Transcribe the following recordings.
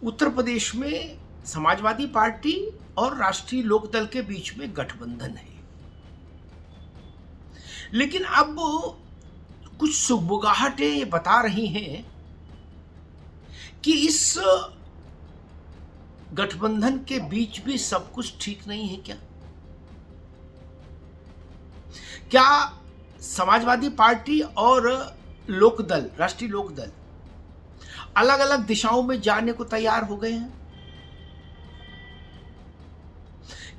उत्तर प्रदेश में समाजवादी पार्टी और राष्ट्रीय लोकदल के बीच में गठबंधन है, लेकिन अब कुछ सुगबुगाहटें ये बता रही हैं कि इस गठबंधन के बीच भी सब कुछ ठीक नहीं है। क्या समाजवादी पार्टी और लोकदल, राष्ट्रीय लोकदल अलग अलग दिशाओं में जाने को तैयार हो गए हैं?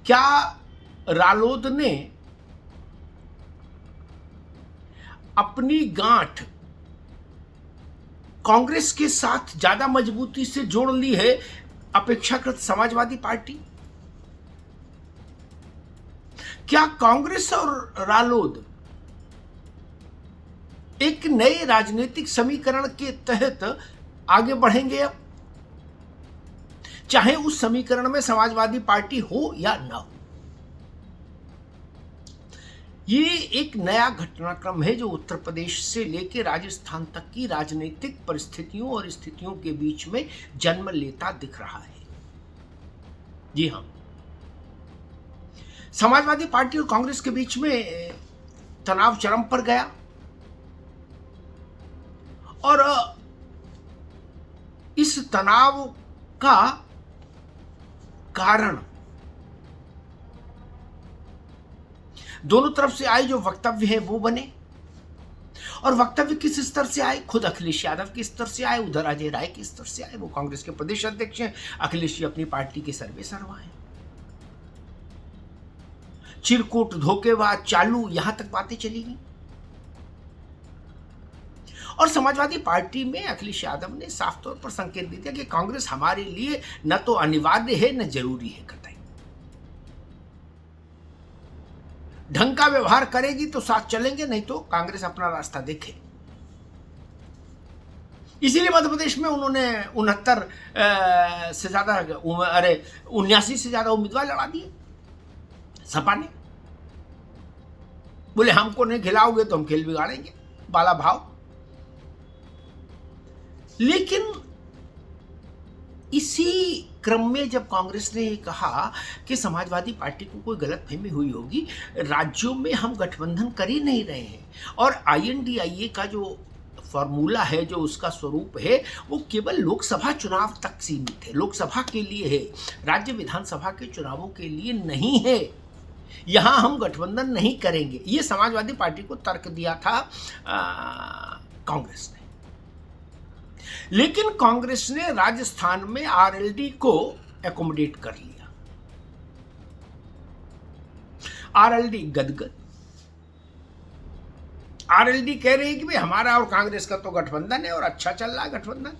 क्या रालोद ने अपनी गांठ कांग्रेस के साथ ज्यादा मजबूती से जोड़ ली है अपेक्षाकृत समाजवादी पार्टी? क्या कांग्रेस और रालोद एक नए राजनीतिक समीकरण के तहत आगे बढ़ेंगे अब, चाहे उस समीकरण में समाजवादी पार्टी हो या ना हो? ये एक नया घटनाक्रम है जो उत्तर प्रदेश से लेकर राजस्थान तक की राजनीतिक परिस्थितियों और स्थितियों के बीच में जन्म लेता दिख रहा है। जी हां, समाजवादी पार्टी और कांग्रेस के बीच में तनाव चरम पर गया और इस तनाव का कारण दोनों तरफ से आए जो वक्तव्य है वो बने। और वक्तव्य किस स्तर से आए? खुद अखिलेश यादव के स्तर से आए, उधर अजय राय के स्तर से आए। वो कांग्रेस के प्रदेश अध्यक्ष हैं, अखिलेश जी अपनी पार्टी के सर्वेसर्वा हैं। चिरकुट, धोखेबाज, चालू, यहां तक बातें चली गई। और समाजवादी पार्टी में अखिलेश यादव ने साफ तौर पर संकेत दे दिया कि कांग्रेस हमारे लिए न तो अनिवार्य है न जरूरी है। कतई ढंग का व्यवहार करेगी तो साथ चलेंगे, नहीं तो कांग्रेस अपना रास्ता देखे। इसीलिए मध्य प्रदेश में उन्होंने 69 से ज्यादा 79 से ज्यादा उम्मीदवार लड़ा दिए। सपा ने बोले हमको नहीं खिलाओगे तो हम खेल बिगाड़ेंगे, बाला भाव। लेकिन इसी क्रम में जब कांग्रेस ने कहा कि समाजवादी पार्टी को कोई गलतफहमी हुई होगी, राज्यों में हम गठबंधन कर ही नहीं रहे हैं और INDIA का जो फॉर्मूला है, जो उसका स्वरूप है, वो केवल लोकसभा चुनाव तक सीमित है, लोकसभा के लिए है, राज्य विधानसभा के चुनावों के लिए नहीं है। यहां हम गठबंधन नहीं करेंगे, ये समाजवादी पार्टी को तर्क दिया था कांग्रेस ने। लेकिन कांग्रेस ने राजस्थान में RLD को एकोमोडेट कर लिया। RLD गदगद। RLD कह रही है कि भाई हमारा और कांग्रेस का तो गठबंधन है और अच्छा चल रहा है गठबंधन।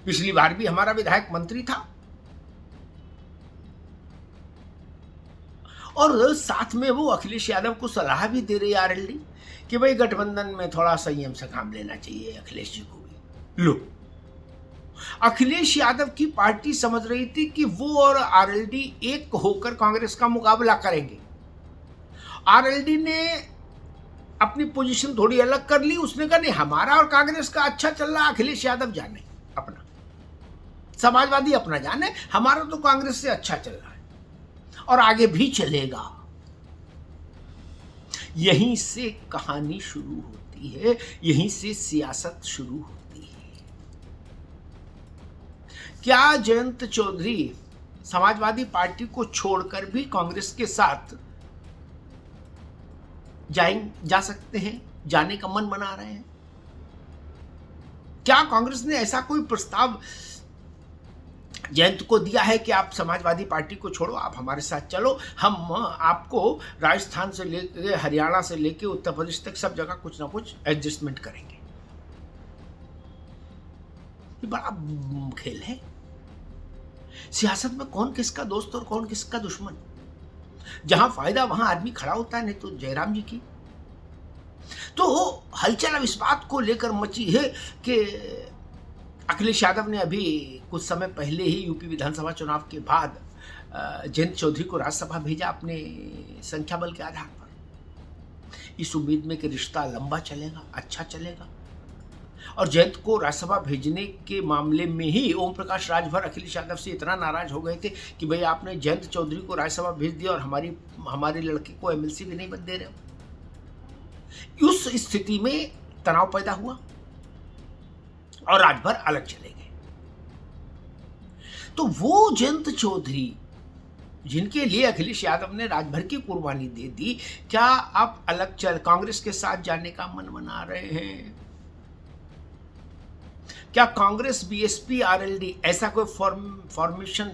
पिछली बार भी हमारा विधायक मंत्री था और साथ में वो अखिलेश यादव को सलाह भी दे रही है RLD कि भाई गठबंधन में थोड़ा संयम से काम लेना चाहिए अखिलेश जी को भी। लो, अखिलेश यादव की पार्टी समझ रही थी कि वो और RLD एक होकर कांग्रेस का मुकाबला करेंगे। RLD ने अपनी पोजीशन थोड़ी अलग कर ली। उसने कहा नहीं, हमारा और कांग्रेस का अच्छा चल रहा, अखिलेश यादव जाने अपना, समाजवादी अपना जाने, हमारा तो कांग्रेस से अच्छा चल रहा है और आगे भी चलेगा। यहीं से कहानी शुरू होती है, यहीं से सियासत शुरू होती है। क्या जयंत चौधरी समाजवादी पार्टी को छोड़कर भी कांग्रेस के साथ जा सकते हैं, जाने का मन बना रहे हैं? क्या कांग्रेस ने ऐसा कोई प्रस्ताव जयंत को दिया है कि आप समाजवादी पार्टी को छोड़ो, आप हमारे साथ चलो, हम आपको राजस्थान से लेकर हरियाणा से लेकर उत्तर प्रदेश तक सब जगह कुछ ना कुछ एडजस्टमेंट करेंगे? ये बड़ा खेल है सियासत में, कौन किसका दोस्त और कौन किसका दुश्मन। जहां फायदा वहां आदमी खड़ा होता है, नहीं तो जयराम जी की। तो हलचल अब इस बात को लेकर मची है कि अखिलेश यादव ने अभी कुछ समय पहले ही यूपी विधानसभा चुनाव के बाद जयंत चौधरी को राज्यसभा भेजा अपने संख्या बल के आधार पर, इस उम्मीद में कि रिश्ता लंबा चलेगा, अच्छा चलेगा। और जयंत को राज्यसभा भेजने के मामले में ही ओम प्रकाश राजभर अखिलेश यादव से इतना नाराज हो गए थे कि भाई आपने जयंत चौधरी को राज्यसभा भेज दिया और हमारे लड़के को एमएलसी भी नहीं बन दे रहे हो। उस स्थिति में तनाव पैदा हुआ और राजभर अलग चले गए। तो वो जयंत चौधरी जिनके लिए अखिलेश यादव ने राजभर की कुर्बानी दे दी, क्या आप अलग चल कांग्रेस के साथ जाने का मन बना रहे हैं? क्या कांग्रेस बीएसपी आरएलडी ऐसा कोई फॉर्मेशन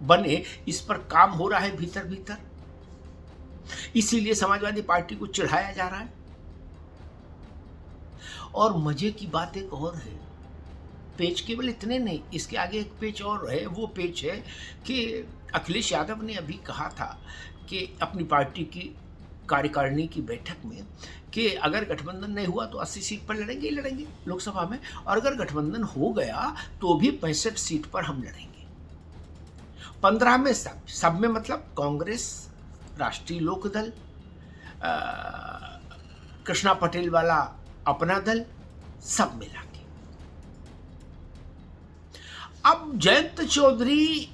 बने, इस पर काम हो रहा है भीतर भीतर? इसीलिए समाजवादी पार्टी को चिढ़ाया जा रहा है। और मजे की बात एक और है, पेज केवल इतने नहीं, इसके आगे एक पेज और है। वो पेज है कि अखिलेश यादव ने अभी कहा था कि अपनी पार्टी की कार्यकारिणी की बैठक में कि अगर गठबंधन नहीं हुआ तो 80 सीट पर लड़ेंगे ही लड़ेंगे लोकसभा में, और अगर गठबंधन हो गया तो भी 65 सीट पर हम लड़ेंगे। 15 में सब में मतलब कांग्रेस, राष्ट्रीय लोकदल, कृष्णा पटेल वाला अपना दल, सब मिला के। अब जयंत चौधरी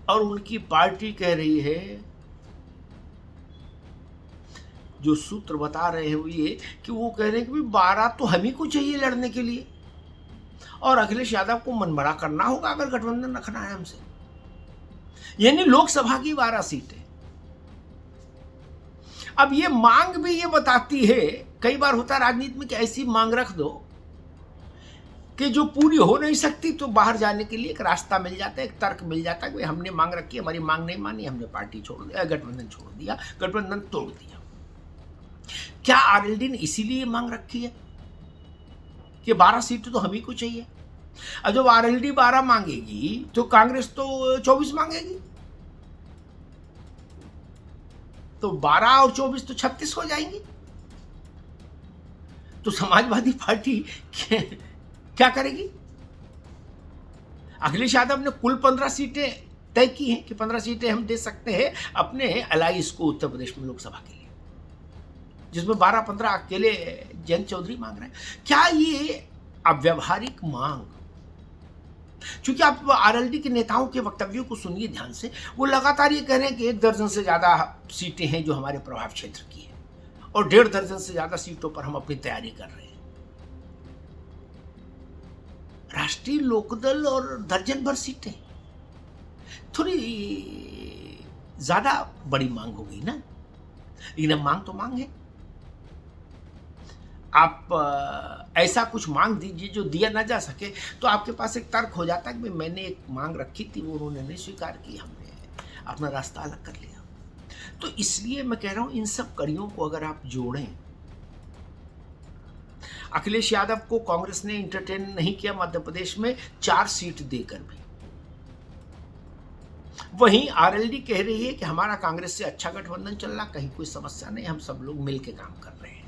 और उनकी पार्टी कह रही है, जो सूत्र बता रहे हैं वो ये कि वो कह रहे हैं कि 12 तो हम ही को चाहिए लड़ने के लिए, और अखिलेश यादव को मन बड़ा करना होगा अगर गठबंधन रखना है हमसे। यानी लोकसभा की 12 सीटें। अब ये मांग भी ये बताती है, कई बार होता है राजनीति में कि ऐसी मांग रख दो कि जो पूरी हो नहीं सकती तो बाहर जाने के लिए एक रास्ता मिल जाता है, एक तर्क मिल जाता है कि हमने मांग रखी, हमारी मांग नहीं मानी, हमने पार्टी छोड़ दिया, गठबंधन छोड़ दिया, गठबंधन तोड़ दिया। क्या आरएलडी ने इसीलिए मांग रखी है कि 12 सीटें तो हम ही को चाहिए? अब जब आरएलडी 12 मांगेगी तो कांग्रेस तो 24 मांगेगी, तो 12 और 24 तो 36 हो जाएंगी। तो समाजवादी पार्टी क्या करेगी? अखिलेश यादव ने कुल 15 सीटें तय की हैं कि 15 सीटें हम दे सकते हैं अपने अलाइस को उत्तर प्रदेश में लोकसभा के लिए, जिसमें 12-15 अकेले जयंत चौधरी मांग रहे हैं। क्या ये अव्यावहारिक मांग, चूंकि आप आरएलडी के नेताओं के वक्तव्यों को सुनिए ध्यान से, वो लगातार ये कह रहे हैं कि 1 दर्जन से ज्यादा सीटें हैं जो हमारे प्रभाव क्षेत्र की है, और 1.5 दर्जन से ज्यादा सीटों पर हम अपनी तैयारी कर रहे हैं। राष्ट्रीय लोकदल और दर्जन भर सीटें, थोड़ी ज्यादा बड़ी मांग हो गई ना। लेकिन अब मांग तो मांग है, आप ऐसा कुछ मांग दीजिए जो दिया ना जा सके, तो आपके पास एक तर्क हो जाता है कि मैंने एक मांग रखी थी, वो उन्होंने नहीं स्वीकार की, हमने अपना रास्ता अलग कर लिया। तो इसलिए मैं कह रहा हूं, इन सब कड़ियों को अगर आप जोड़ें, अखिलेश यादव को कांग्रेस ने इंटरटेन नहीं किया मध्य प्रदेश में 4 सीट देकर भी। वहीं आरएलडी कह रही है कि हमारा कांग्रेस से अच्छा गठबंधन चल रहा, कहीं कोई समस्या नहीं, हम सब लोग मिलकर काम कर रहे हैं,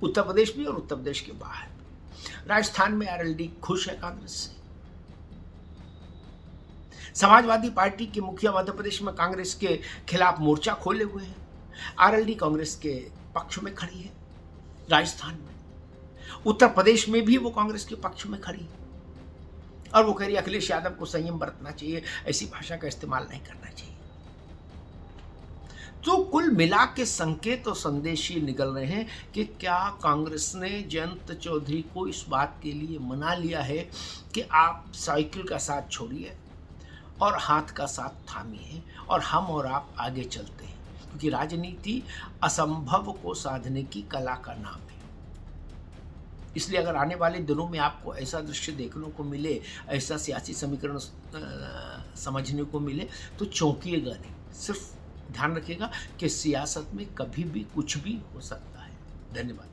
उत्तर प्रदेश भी और उत्तर प्रदेश के बाहर। राजस्थान में आरएलडी खुश है कांग्रेस से। समाजवादी पार्टी के मुखिया मध्य प्रदेश में कांग्रेस के खिलाफ मोर्चा खोले हुए हैं। आरएलडी कांग्रेस के पक्ष में खड़ी है राजस्थान में। उत्तर प्रदेश में भी वो कांग्रेस के पक्ष में खड़ी है, और वो कह रही है अखिलेश यादव को संयम बरतना चाहिए, ऐसी भाषा का इस्तेमाल नहीं करना चाहिए। तो कुल मिला के संकेत और संदेश ये निकल रहे हैं कि क्या कांग्रेस ने जयंत चौधरी को इस बात के लिए मना लिया है कि आप साइकिल का साथ छोड़िए और हाथ का साथ थामिए, और हम और आप आगे चलते हैं, क्योंकि राजनीति असंभव को साधने की कला का नाम है। इसलिए अगर आने वाले दिनों में आपको ऐसा दृश्य देखने को मिले, ऐसा सियासी समीकरण समझने को मिले, तो चौंकिएगा नहीं, सिर्फ ध्यान रखिएगा कि सियासत में कभी भी कुछ भी हो सकता है। धन्यवाद।